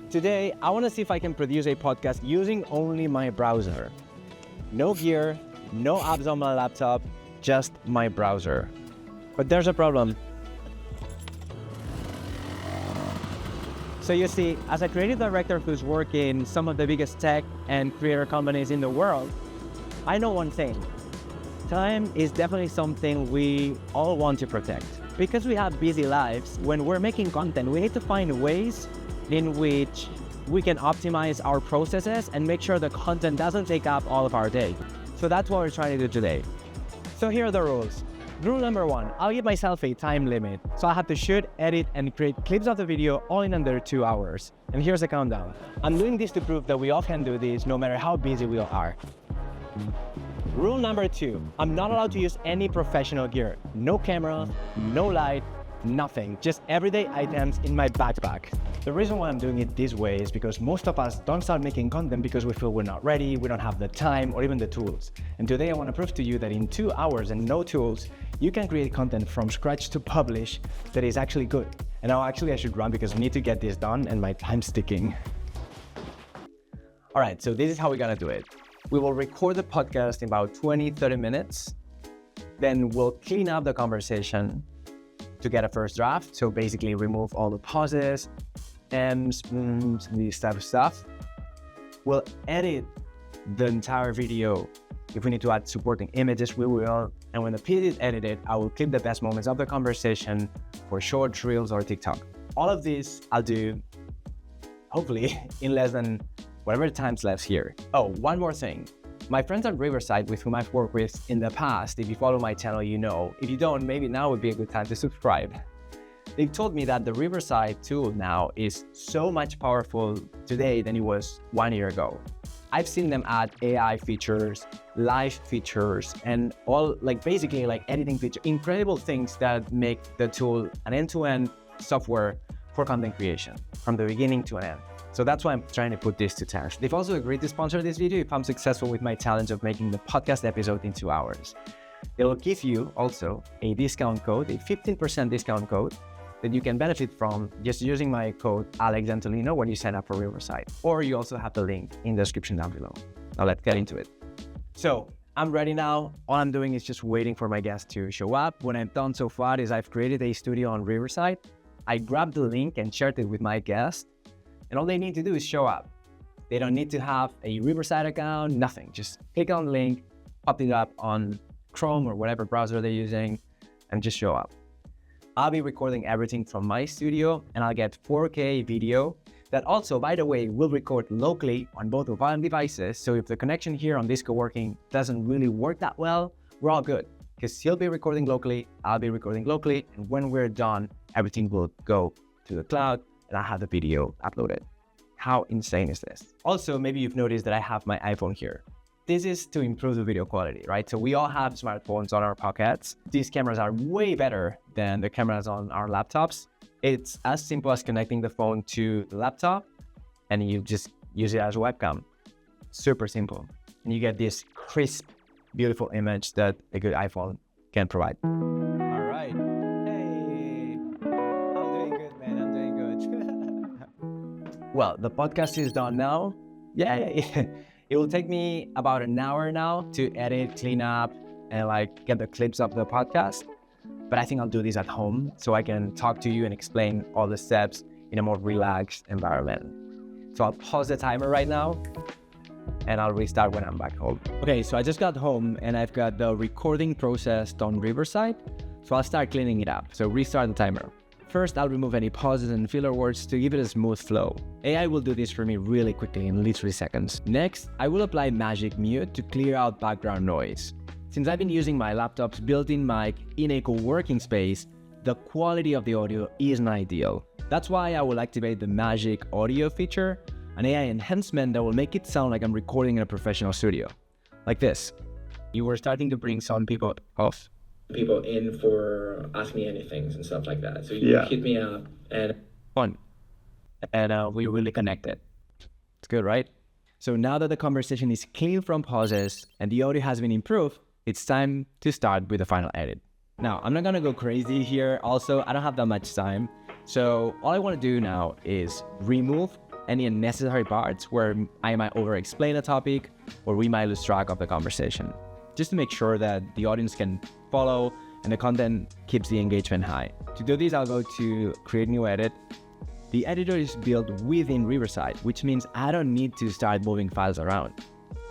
Today, I want to see if I can produce a podcast using only my browser. No gear, no apps on my laptop, just my browser. But there's a problem. So you see, as a creative director who's worked in some of the biggest tech and creator companies in the world, I know one thing. Time is definitely something we all want to protect. Because we have busy lives, when we're making content, we need to find ways in which we can optimize our processes and make sure the content doesn't take up all of our day. So that's what we're trying to do today. So here are the rules. Rule number 1, I'll give myself a time limit. So I have to shoot, edit, and create clips of the video all in under 2 hours. And here's the countdown. I'm doing this to prove that we all can do this no matter how busy we all are. Rule number 2, I'm not allowed to use any professional gear. No camera, no light, nothing. Just everyday items in my backpack. The reason why I'm doing it this way is because most of us don't start making content because we feel we're not ready, we don't have the time or even the tools. And today I want to prove to you that in 2 hours and no tools, you can create content from scratch to publish that is actually good. And now actually I should run because I need to get this done and my time's ticking. All right, so this is how we're gonna do it. We will record the podcast in about 20-30 minutes. Then we'll clean up the conversation to get a first draft. So basically remove all the pauses, M's, this type of stuff. We'll edit the entire video. If we need to add supporting images, we will. And when the piece is edited, I will clip the best moments of the conversation for short reels or TikTok. All of this I'll do, hopefully, in less than whatever time's left here. Oh, one more thing. My friends at Riverside, with whom I've worked with in the past, if you follow my channel, you know. If you don't, maybe now would be a good time to subscribe. They've told me that the Riverside tool now is so much powerful today than it was 1 year ago. I've seen them add AI features, live features, and all basically editing features, incredible things that make the tool an end-to-end software for content creation from the beginning to an end. So that's why I'm trying to put this to test. They've also agreed to sponsor this video if I'm successful with my challenge of making the podcast episode in 2 hours. It'll give you also a discount code, a 15% discount code that you can benefit from just using my code AlexAntolino when you sign up for Riverside. Or you also have the link in the description down below. Now let's get into it. So I'm ready now. All I'm doing is just waiting for my guest to show up. What I've done so far is I've created a studio on Riverside. I grabbed the link and shared it with my guest. And all they need to do is show up. They don't need to have a Riverside account, nothing. Just click on the link, pop it up on Chrome or whatever browser they're using, and just show up. I'll be recording everything from my studio, and I'll get 4K video that also, by the way, will record locally on both of our devices. So if the connection here on this co-working doesn't really work that well, we're all good. Because he'll be recording locally, I'll be recording locally, and when we're done, everything will go to the cloud, and I have the video uploaded. How insane is this? Also, maybe you've noticed that I have my iPhone here. This is to improve the video quality, right? So we all have smartphones on our pockets. These cameras are way better than the cameras on our laptops. It's as simple as connecting the phone to the laptop and you just use it as a webcam. Super simple. And you get this crisp, beautiful image that a good iPhone can provide. All right. Hey, I'm doing good, man. I'm doing good. Well, the podcast is done now. Yay. It will take me about an hour now to edit, clean up, and get the clips of the podcast. But I think I'll do this at home so I can talk to you and explain all the steps in a more relaxed environment. So I'll pause the timer right now and I'll restart when I'm back home. Okay, so I just got home and I've got the recording process on Riverside. So I'll start cleaning it up. So restart the timer. First, I'll remove any pauses and filler words to give it a smooth flow. AI will do this for me really quickly in literally seconds. Next, I will apply Magic Mute to clear out background noise. Since I've been using my laptop's built-in mic in a co-working space, the quality of the audio isn't ideal. That's why I will activate the Magic Audio feature, an AI enhancement that will make it sound like I'm recording in a professional studio. Like this. You were starting to bring some people in for Ask Me Anythings and stuff like that. So you hit me up and fun. And we really connected. It's good, right? So now that the conversation is clean from pauses and the audio has been improved, it's time to start with the final edit. Now, I'm not gonna go crazy here. Also, I don't have that much time. So all I wanna do now is remove any unnecessary parts where I might over-explain a topic or we might lose track of the conversation, just to make sure that the audience can follow and the content keeps the engagement high. To do this, I'll go to Create New Edit. The editor is built within Riverside, which means I don't need to start moving files around.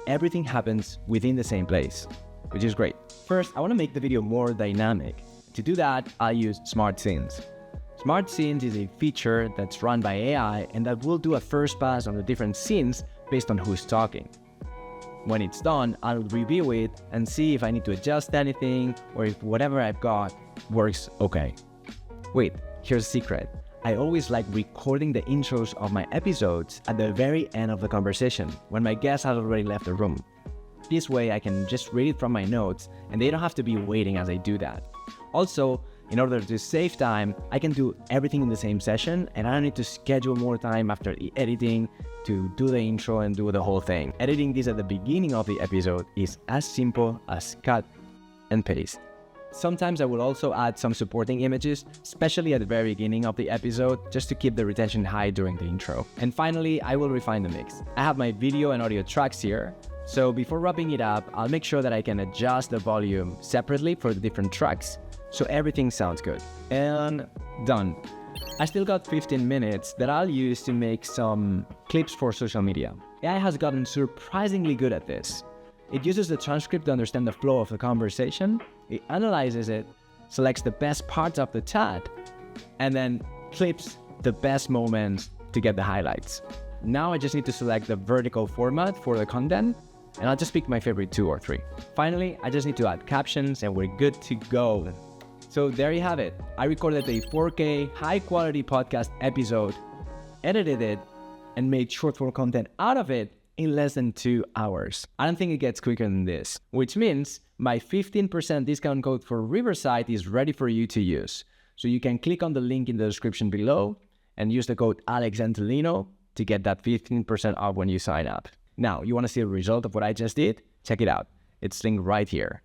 Everything happens within the same place, which is great. First, I want to make the video more dynamic. To do that, I'll use Smart Scenes. Smart Scenes is a feature that's run by AI and that will do a first pass on the different scenes based on who's talking. When it's done, I'll review it and see if I need to adjust anything or if whatever I've got works okay. Wait, here's a secret. I always like recording the intros of my episodes at the very end of the conversation when my guest has already left the room. This way I can just read it from my notes and they don't have to be waiting as I do that. Also, in order to save time, I can do everything in the same session and I don't need to schedule more time after the editing to do the intro and do the whole thing. Editing this at the beginning of the episode is as simple as cut and paste. Sometimes I will also add some supporting images, especially at the very beginning of the episode, just to keep the retention high during the intro. And finally, I will refine the mix. I have my video and audio tracks here, so before wrapping it up, I'll make sure that I can adjust the volume separately for the different tracks, so everything sounds good. And done. I still got 15 minutes that I'll use to make some clips for social media. AI has gotten surprisingly good at this. It uses the transcript to understand the flow of the conversation, it analyzes it, selects the best parts of the chat, and then clips the best moments to get the highlights. Now I just need to select the vertical format for the content, and I'll just pick my favorite 2 or 3. Finally, I just need to add captions and we're good to go. So there you have it. I recorded a 4K high-quality podcast episode, edited it, and made short-form content out of it in less than 2 hours. I don't think it gets quicker than this, which means my 15% discount code for Riverside is ready for you to use. So you can click on the link in the description below and use the code AlexAntolino to get that 15% off when you sign up. Now, you want to see a result of what I just did? Check it out. It's linked right here.